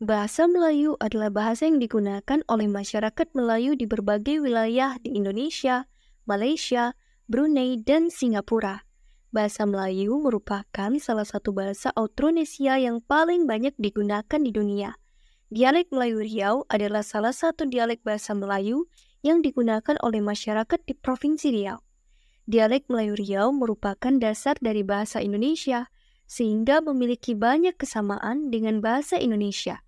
Bahasa Melayu adalah bahasa yang digunakan oleh masyarakat Melayu di berbagai wilayah di Indonesia, Malaysia, Brunei, dan Singapura. Bahasa Melayu merupakan salah satu bahasa Austronesia yang paling banyak digunakan di dunia. Dialek Melayu Riau adalah salah satu dialek bahasa Melayu yang digunakan oleh masyarakat di Provinsi Riau. Dialek Melayu Riau merupakan dasar dari bahasa Indonesia, sehingga memiliki banyak kesamaan dengan bahasa Indonesia.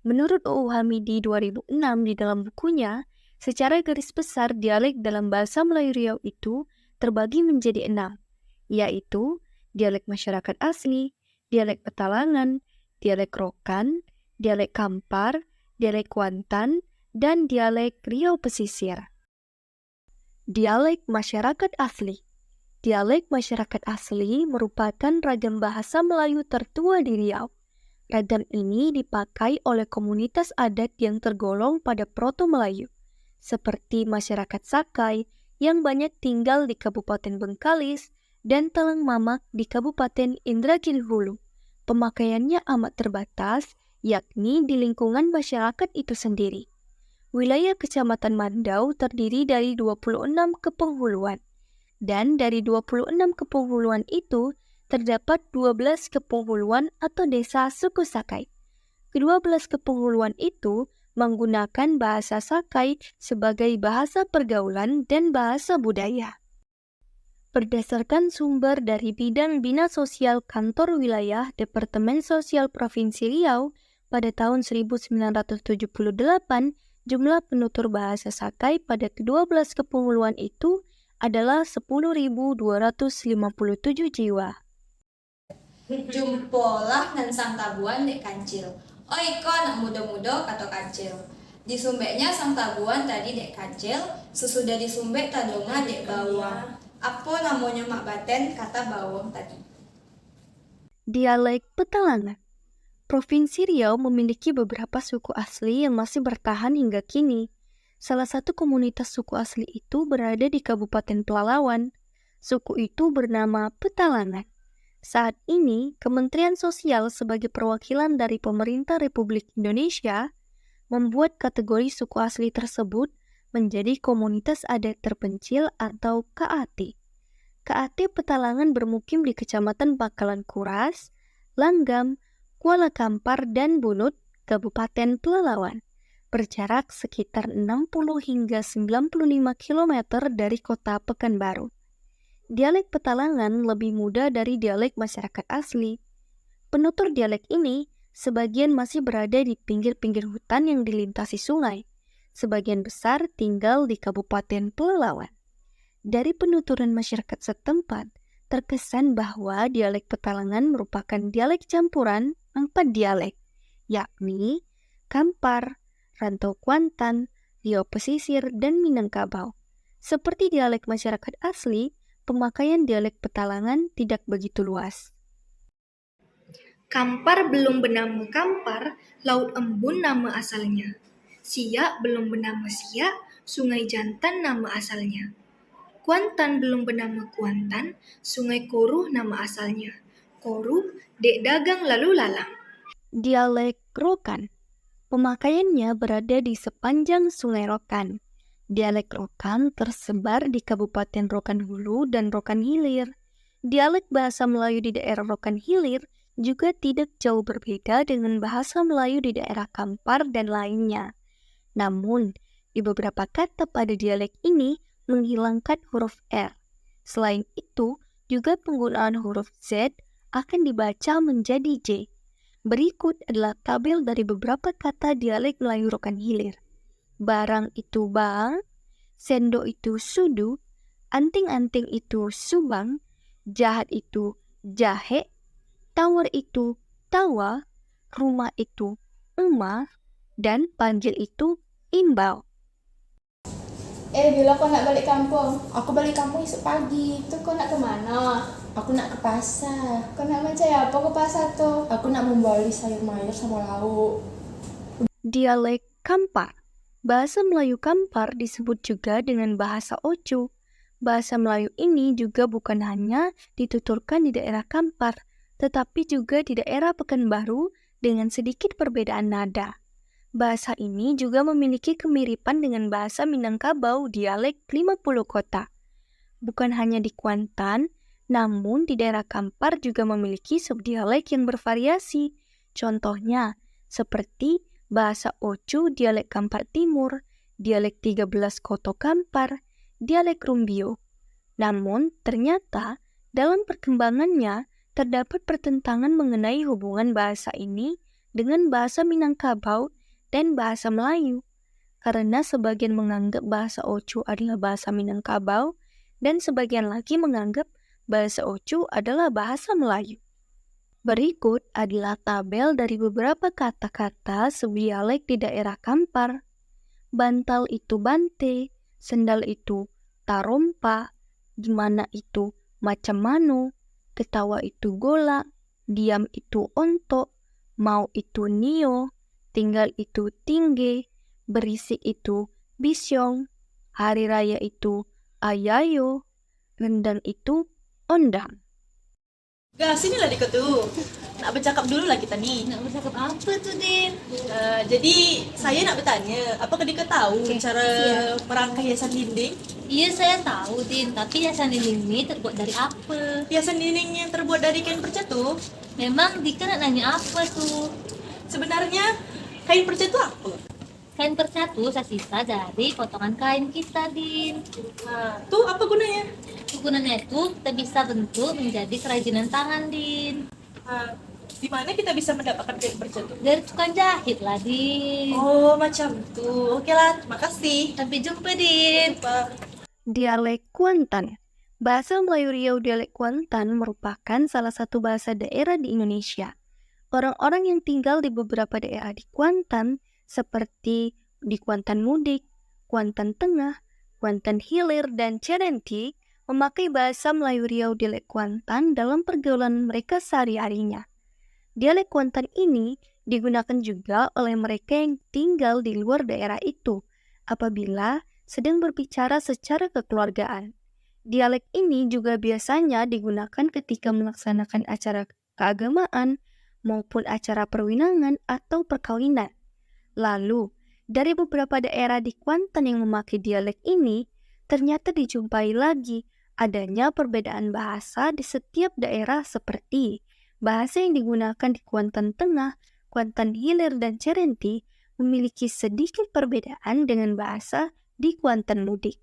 Menurut UU Hamidi 2006 di dalam bukunya, secara garis besar dialek dalam bahasa Melayu Riau itu terbagi menjadi 6, yaitu dialek masyarakat asli, dialek Petalangan, dialek Rokan, dialek Kampar, dialek Kuantan, dan dialek Riau Pesisir. Dialek masyarakat asli. Dialek masyarakat asli merupakan ragam bahasa Melayu tertua di Riau. Ragam ini dipakai oleh komunitas adat yang tergolong pada Proto-Melayu, seperti masyarakat Sakai yang banyak tinggal di Kabupaten Bengkalis dan Talang Mamak di Kabupaten Indragiri Hulu. Pemakaiannya amat terbatas, yakni di lingkungan masyarakat itu sendiri. Wilayah Kecamatan Mandau terdiri dari 26 kepenghuluan, dan dari 26 kepenghuluan itu terdapat 12 kepenghuluan atau desa suku Sakai. Ke-12 kepenghuluan itu menggunakan bahasa Sakai sebagai bahasa pergaulan dan bahasa budaya. Berdasarkan sumber dari Bidang Bina Sosial Kantor Wilayah Departemen Sosial Provinsi Riau, pada tahun 1978, jumlah penutur bahasa Sakai pada ke-12 kepenghuluan itu adalah 10.257 jiwa. Jumpolah ngan sang tabuan dek kancil. Oh iko anak muda-muda kata kancil. Disumbeknya sang tabuan tadi dek kancil, sesudah disumbek tadonga dek bawang. Apa namanya mak baten kata bawang tadi. Dialek Petalangan. Provinsi Riau memiliki beberapa suku asli yang masih bertahan hingga kini. Salah satu komunitas suku asli itu berada di Kabupaten Pelalawan. Suku itu bernama Petalangan. Saat ini, Kementerian Sosial sebagai perwakilan dari Pemerintah Republik Indonesia membuat kategori suku asli tersebut menjadi komunitas adat terpencil atau KAT. KAT Petalangan bermukim di Kecamatan Pangkalan Kuras, Langgam, Kuala Kampar, dan Bunut, Kabupaten Pelalawan, berjarak sekitar 60 hingga 95 km dari kota Pekanbaru. Dialek Petalangan lebih muda dari dialek masyarakat asli. Penutur dialek ini sebagian masih berada di pinggir-pinggir hutan yang dilintasi sungai. Sebagian besar tinggal di Kabupaten Pelalawan. Dari penuturan masyarakat setempat, terkesan bahwa dialek Petalangan merupakan dialek campuran 4 dialek, yakni Kampar, Rantau Kuantan, Riau Pesisir, dan Minangkabau. Seperti dialek masyarakat asli, pemakaian dialek Petalangan tidak begitu luas. Kampar belum bernama Kampar, Laut Embun nama asalnya. Siak belum bernama Siak, Sungai Jantan nama asalnya. Kuantan belum bernama Kuantan, Sungai Koruh nama asalnya. Koruh, dek dagang lalu lalang. Dialek Rokan. Pemakaiannya berada di sepanjang Sungai Rokan. Dialek Rokan tersebar di Kabupaten Rokan Hulu dan Rokan Hilir. Dialek bahasa Melayu di daerah Rokan Hilir juga tidak jauh berbeda dengan bahasa Melayu di daerah Kampar dan lainnya. Namun, di beberapa kata pada dialek ini menghilangkan huruf R. Selain itu, juga penggunaan huruf Z akan dibaca menjadi J. Berikut adalah tabel dari beberapa kata dialek Melayu Rokan Hilir. Barang itu bang, sendok itu sudu, anting-anting itu subang, jahat itu jahe, tawar itu tawa, rumah itu emah, dan panggil itu imbau. Bila kau nak balik kampung? Aku balik kampung esok pagi. Tu kau nak ke mana? Aku nak ke pasar. Kau nak macam apa ke pasar tu? Aku nak membeli sayur mayur sama lauk. Dialek Kampar. Bahasa Melayu Kampar disebut juga dengan bahasa Ocu. Bahasa Melayu ini juga bukan hanya dituturkan di daerah Kampar, tetapi juga di daerah Pekanbaru dengan sedikit perbedaan nada. Bahasa ini juga memiliki kemiripan dengan bahasa Minangkabau dialek 50 kota. Bukan hanya di Kuantan, namun di daerah Kampar juga memiliki subdialek yang bervariasi. Contohnya, seperti bahasa Ocu dialek Kampar Timur, dialek 13 Koto Kampar, dialek Rumbio. Namun, ternyata dalam perkembangannya terdapat pertentangan mengenai hubungan bahasa ini dengan bahasa Minangkabau dan bahasa Melayu. Karena sebagian menganggap bahasa Ocu adalah bahasa Minangkabau dan sebagian lagi menganggap bahasa Ocu adalah bahasa Melayu. Berikut adalah tabel dari beberapa kata-kata subdialek di daerah Kampar. Bantal itu bante, sendal itu tarompa, gimana itu macam mano, ketawa itu gola, diam itu onto, mau itu nio, tinggal itu tingge, berisik itu bisyong, hari raya itu ayayo, rendang itu ondang. Gas, sinilah Diko tuh. Nak bercakap dulu lah kita nih. Nak bercakap apa tuh, Din? Jadi saya nak bertanya, apakah Diko tahu cara merangkai hiasan dinding? Iya, saya tahu, Din. Tapi hiasan dinding ini terbuat dari apa? Hiasan dinding yang terbuat dari kain percatu? Memang Dika nak nanya apa tuh? Sebenarnya kain percatu apa? Kain percatu sisa dari potongan kain kita, Din. Nah, tuh apa gunanya? Gunanya itu kita bisa bentuk menjadi kerajinan tangan, Din. Nah, di mana kita bisa mendapatkan kain percatu? Dari tukang jahit lah, Din. Oh, macam tuh. Oke lah, makasih. Sampai jumpa, Din. Dialek Kuantan. Bahasa Melayu Riau dialek Kuantan merupakan salah satu bahasa daerah di Indonesia. Orang-orang yang tinggal di beberapa daerah di Kuantan seperti di Kuantan Mudik, Kuantan Tengah, Kuantan Hilir, dan Cerenti memakai bahasa Melayu Riau dialek Kuantan dalam pergaulan mereka sehari-harinya. Dialek Kuantan ini digunakan juga oleh mereka yang tinggal di luar daerah itu apabila sedang berbicara secara kekeluargaan. Dialek ini juga biasanya digunakan ketika melaksanakan acara keagamaan maupun acara perwinangan atau perkawinan. Lalu, dari beberapa daerah di Kuantan yang memakai dialek ini, ternyata dijumpai lagi adanya perbedaan bahasa di setiap daerah seperti bahasa yang digunakan di Kuantan Tengah, Kuantan Hilir, dan Cerenti memiliki sedikit perbedaan dengan bahasa di Kuantan Mudik.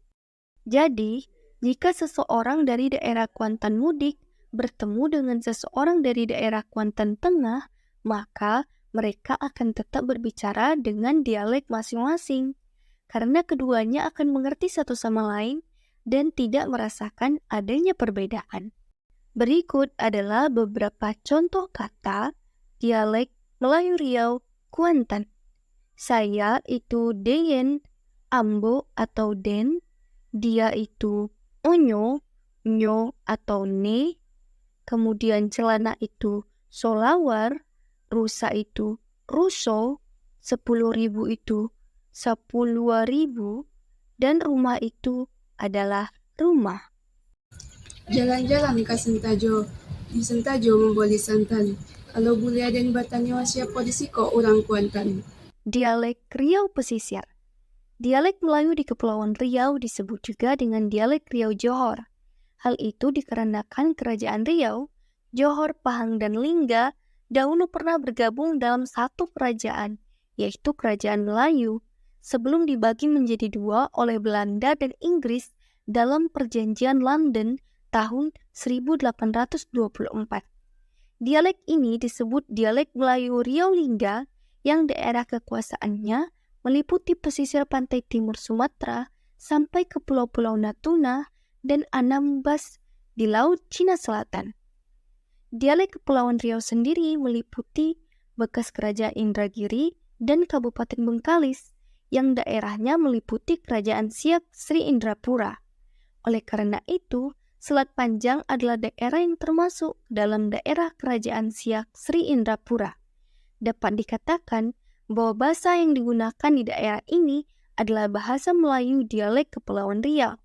Jadi, jika seseorang dari daerah Kuantan Mudik bertemu dengan seseorang dari daerah Kuantan Tengah, maka mereka akan tetap berbicara dengan dialek masing-masing, karena keduanya akan mengerti satu sama lain dan tidak merasakan adanya perbedaan. Berikut adalah beberapa contoh kata dialek Melayu Riau Kuantan. Saya itu Deyen, Ambo atau Den, dia itu Onyo, Nyo atau Ne, kemudian celana itu solawar, rusa itu ruso, 10.000 itu 10.000, dan rumah itu adalah rumah. Jalan-jalan ke Sentajo. Di Sentajo membeli santan. Kalau boleh ada yang bertanya siapa di siko orang Kuantan. Dialek Riau Pesisir. Dialek Melayu di Kepulauan Riau disebut juga dengan dialek Riau Johor. Hal itu dikarenakan Kerajaan Riau, Johor, Pahang, dan Lingga dahulu pernah bergabung dalam satu kerajaan, yaitu Kerajaan Melayu, sebelum dibagi menjadi dua oleh Belanda dan Inggris dalam Perjanjian London tahun 1824. Dialek ini disebut dialek Melayu Riau Lingga yang daerah kekuasaannya meliputi pesisir pantai timur Sumatera sampai ke pulau-pulau Natuna dan Anambas di Laut Cina Selatan. Dialek Kepulauan Riau sendiri meliputi bekas Kerajaan Indragiri dan Kabupaten Bengkalis yang daerahnya meliputi Kerajaan Siak Sri Indrapura. Oleh karena itu, Selat Panjang adalah daerah yang termasuk dalam daerah Kerajaan Siak Sri Indrapura. Dapat dikatakan bahwa bahasa yang digunakan di daerah ini adalah bahasa Melayu dialek Kepulauan Riau.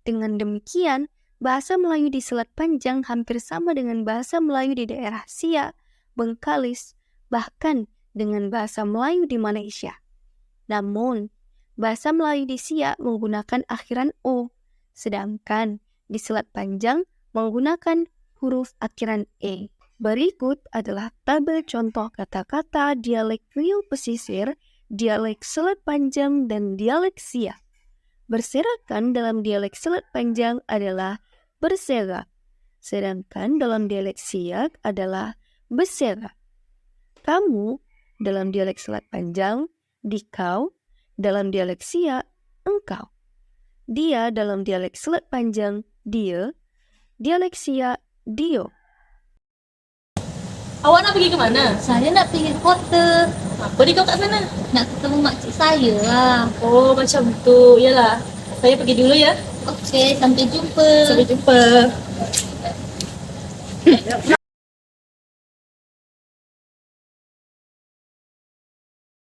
Dengan demikian, bahasa Melayu di Selat Panjang hampir sama dengan bahasa Melayu di daerah Siak, Bengkalis, bahkan dengan bahasa Melayu di Malaysia. Namun, bahasa Melayu di Siak menggunakan akhiran O, sedangkan di Selat Panjang menggunakan huruf akhiran E. Berikut adalah tabel contoh kata-kata dialek Riau Pesisir, dialek Selat Panjang, dan dialek Siak. Berserakan dalam dialek Selat Panjang adalah berserak, sedangkan dalam dialek Siak adalah beserak. Kamu dalam dialek Selat Panjang, dikau, dalam dialek Siak, engkau. Dia dalam dialek Selat Panjang, dia, dialek Siak, dio. Awak nak pergi ke mana? Saya nak pergi kota, Apa di kau kat sana? nak ketemu makcik saya lah. Oh, macam tu. Yalah. Saya pergi dulu ya. Okey, sampai jumpa. Sampai jumpa.